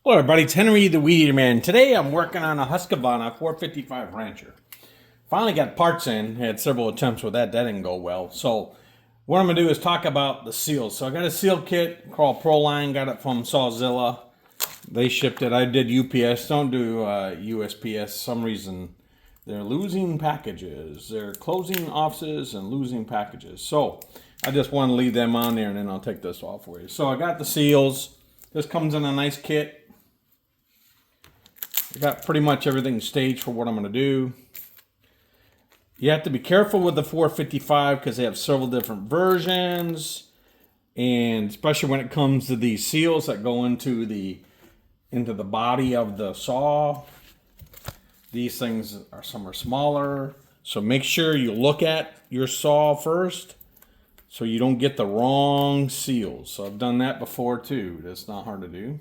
Hello everybody, it's Henry the Weed Eater Man. Today I'm working on a Husqvarna 455 Rancher. Finally got parts in, had several attempts with that didn't go well. So what I'm going to do is talk about the seals. So I got a seal kit called Proline, got it from Sawzilla. They shipped it, I did UPS, don't do USPS. Some reason they're losing packages. They're closing offices and losing packages. So I just want to leave them on there and then I'll take this off for you. So I got the seals. This comes in a nice kit. I got pretty much everything staged for what I'm going to do. You have to be careful with the 455 because they have several different versions, and especially when it comes to these seals that go into the body of the saw. These things are some are smaller, so make sure you look at your saw first so you don't get the wrong seals. So I've done that before too. That's not hard to do.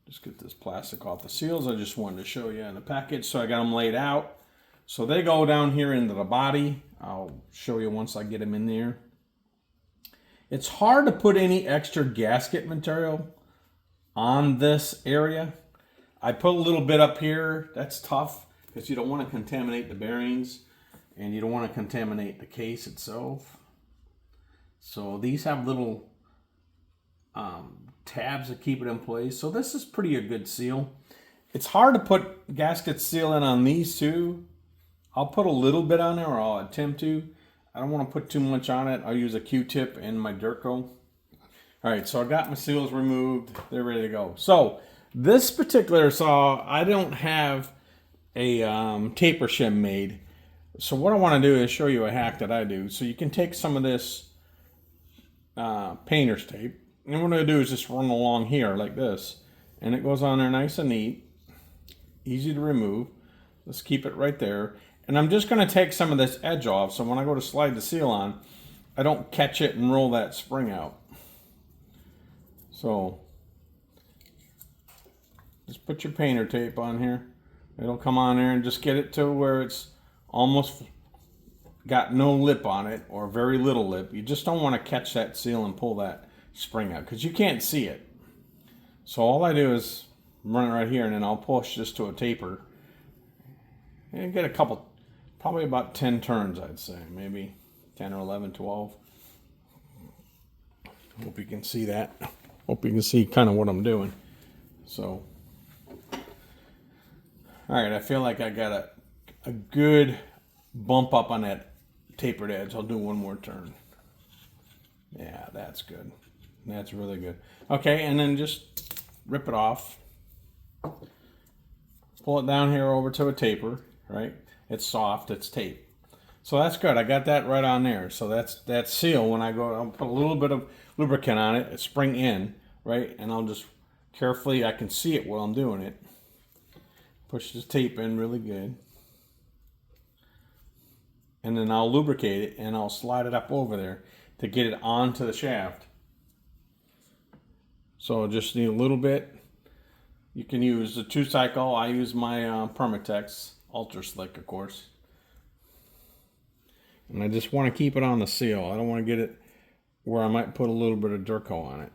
Just get this plastic off the seals. I just wanted to show you in the package. So I got them laid out. So they go down here into the body. I'll show you once I get them in there. It's hard to put any extra gasket material on this area. I put a little bit up here. That's tough because you don't want to contaminate the bearings and you don't want to contaminate the case itself. So these have little tabs that keep it in place. So this is pretty a good seal. It's hard to put gasket seal in on these two. I'll put a little bit on there, or I'll attempt to. I don't want to put too much on it. I'll use a Q-tip and my Durco. All right, so I got my seals removed. They're ready to go. So this particular saw, I don't have a taper shim made. So what I want to do is show you a hack that I do. So you can take some of this painter's tape, and what I'm going to do is just run along here like this, and it goes on there nice and neat, easy to remove. Let's keep it right there, and I'm just going to take some of this edge off so when I go to slide the seal on, I don't catch it and roll that spring out. So just put your painter tape on here. It'll come on there, and just get it to where it's almost got no lip on it or very little lip. You just don't want to catch that seal and pull that spring out because you can't see it. So all I do is run it right here, and then I'll push this to a taper and get a couple, probably about 10 turns, I'd say, maybe 10 or 11, 12. Hope you can see that. Hope you can see kind of what I'm doing. So all right, I feel like I got a good bump up on that tapered edge. I'll do one more turn. Yeah, that's good. That's really good. Okay, and then just rip it off. Pull it down here over to a taper, right? It's soft, it's tape. So that's good. I got that right on there. So that's that seal. When I go, I'll put a little bit of lubricant on it, spring in, right? And I'll just carefully, I can see it while I'm doing it. Push this tape in really good. And then I'll lubricate it and I'll slide it up over there to get it onto the shaft. So just need a little bit. You can use the 2-cycle. I use my Permatex Ultra Slick, of course. And I just want to keep it on the seal. I don't want to get it where I might put a little bit of Durco on it.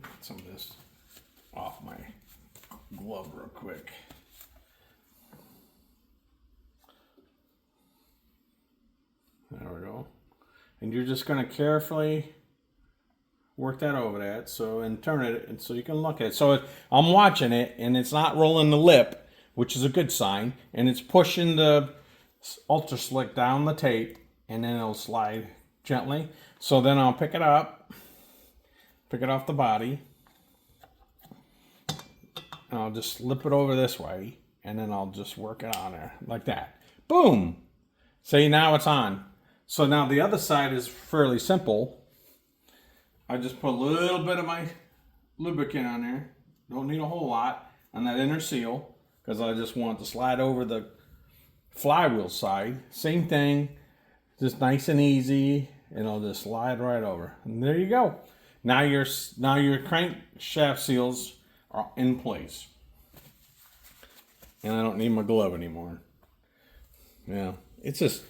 Get some of this off my glove real quick. There we go. And you're just going to carefully work that over that, so, and turn it and so you can look at it. So I'm watching it and it's not rolling the lip, which is a good sign, and it's pushing the Ultra Slick down the tape, and then it'll slide gently. So then I'll pick it up, pick it off the body, and I'll just slip it over this way, and then I'll just work it on there like that. Boom! See, now it's on. So now the other side is fairly simple. I just put a little bit of my lubricant on there. Don't need a whole lot on that inner seal because I just want to slide over the flywheel side. Same thing, just nice and easy, and I'll just slide right over. And there you go. Now your crankshaft seals are in place. And I don't need my glove anymore. Yeah, it's just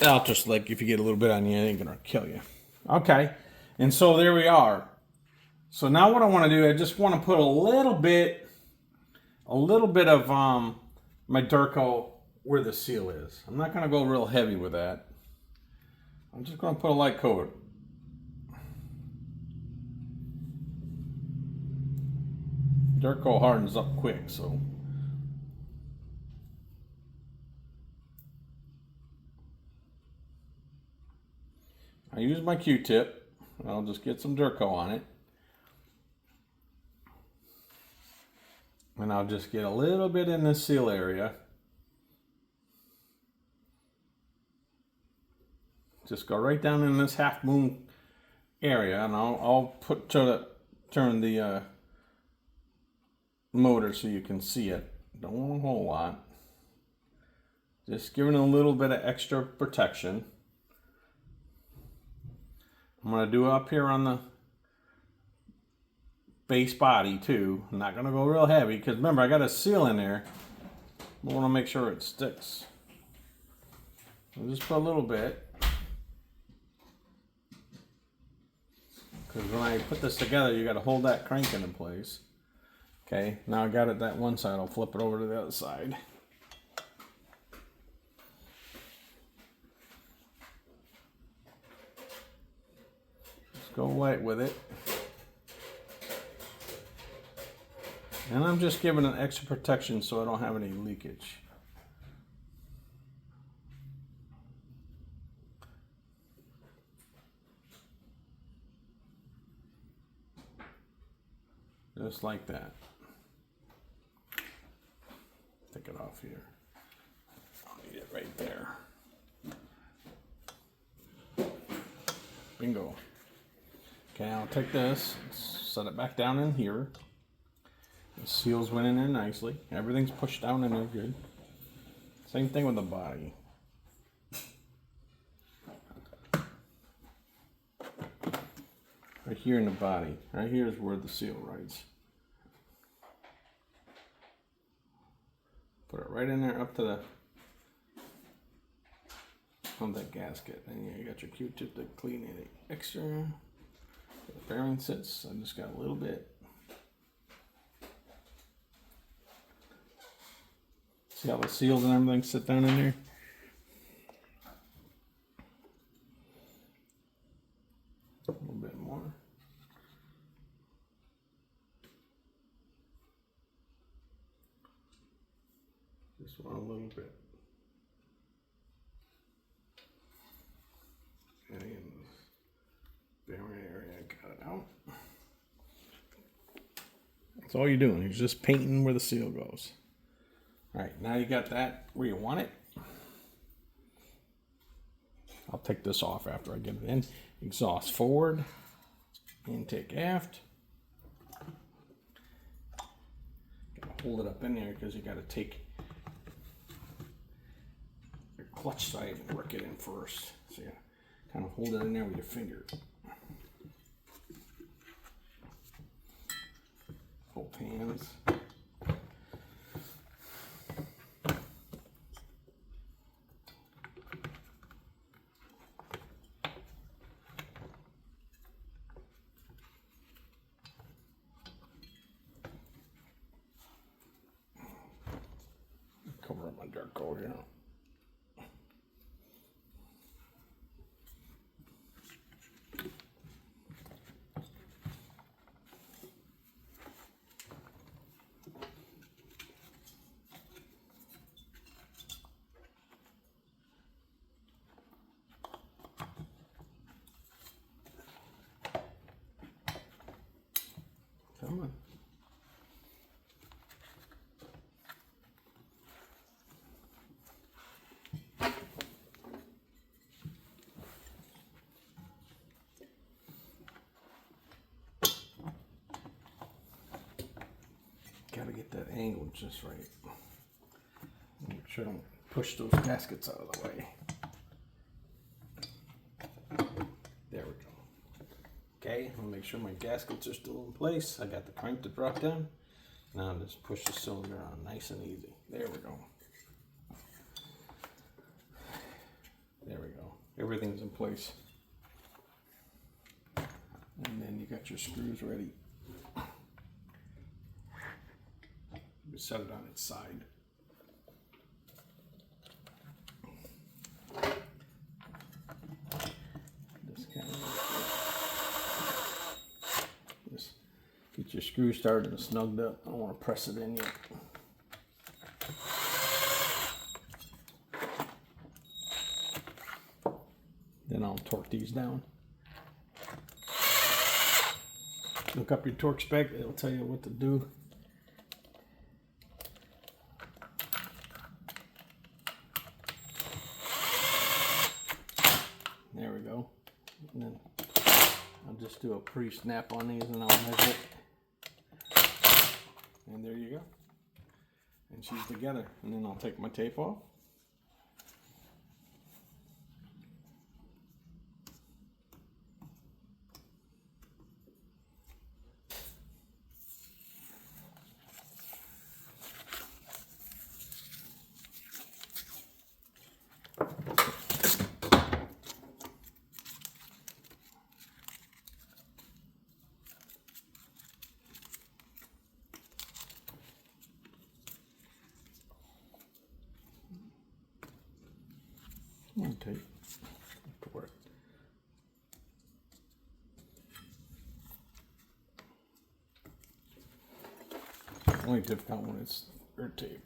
I'll just like, if you get a little bit on you, it ain't gonna kill you. Okay, and so there we are. So now what I want to do, I just want to put a little bit of my Durco where the seal is. I'm not gonna go real heavy with that. I'm just gonna put a light coat. Durco hardens up quick, so. I use my Q-tip. I'll just get some Durco on it. And I'll just get a little bit in this seal area. Just go right down in this half moon area, and I'll turn the motor so you can see it. Don't want a whole lot. Just giving it a little bit of extra protection. I'm going to do it up here on the base body too. I'm not going to go real heavy because remember I got a seal in there. I want to make sure it sticks. I'll just put a little bit. Because when I put this together, you got to hold that cranking in place. Okay, now I got it that one side, I'll flip it over to the other side. Just go light with it. And I'm just giving it extra protection so I don't have any leakage. Just like that. Take it off here. I'll need it right there. Bingo. Okay, I'll take this, set it back down in here. The seals went in there nicely. Everything's pushed down in there good. Same thing with the body. Right here in the body. Right here is where the seal rides. Put it right in there up to the on that gasket. And you got your Q-tip to clean any extra. The bearing sits. I just got a little bit. See how the seals and everything sit down in there? A little bit more. Just want a little bit. And in the bearing area, I got it out. That's all you're doing. You're just painting where the seal goes. All right, now you got that where you want it. I'll take this off after I get it in. Exhaust forward, intake aft. Gotta hold it up in there because you got to take your clutch side and work it in first. So you kind of hold it in there with your finger. Both hands. Cover up my dark coat here. Come on. Gotta get that angle just right. Make sure I don't push those gaskets out of the way. There we go. Okay, I'll make sure my gaskets are still in place. I got the crank to drop down. Now I'll just push the cylinder on nice and easy. There we go. There we everything's in place. And then you got your screws ready. You set it on its side. Just get your screw started and snugged up. I don't want to press it in yet. Then I'll torque these down. Look up your torque spec, it'll tell you what to do. There we go. And then I'll just do a pre-snap on these and I'll measure it. And there you go. And she's together. And then I'll take my tape off. One tape to work. Only difficult when it's dirt tape.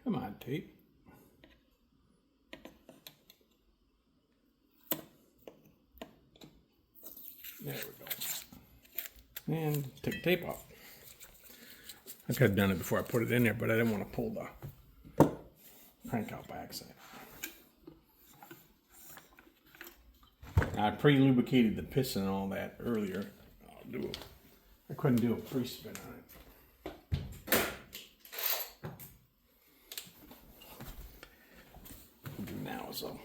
Come on, tape. There we go. And take the tape off. I could have done it before I put it in there, but I didn't want to pull the crank out by accident. I pre-lubricated the piston and all that earlier. I couldn't do a pre-spin on it. I'll do now, so.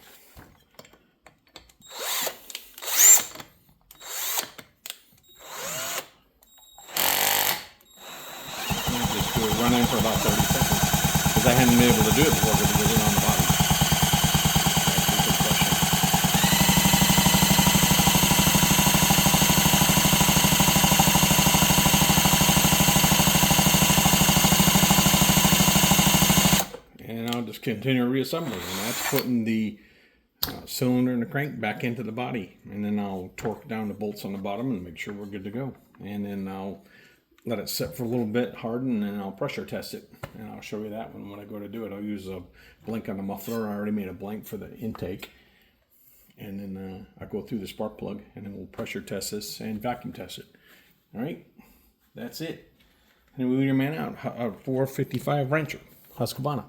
Just do a run in for about 30 seconds because I hadn't been able to do it before because it was in on the bottom. And I'll just continue reassembling, and that's putting the cylinder and the crank back into the body, and then I'll torque down the bolts on the bottom and make sure we're good to go. And then I'll let it sit for a little bit, harden, and I'll pressure test it. And I'll show you that when I go to do it. I'll use a blank on the muffler. I already made a blank for the intake. And then I'll go through the spark plug, and then we'll pressure test this and vacuum test it. All right, that's it. And we'll your man out. 455 Rancher, Husqvarna.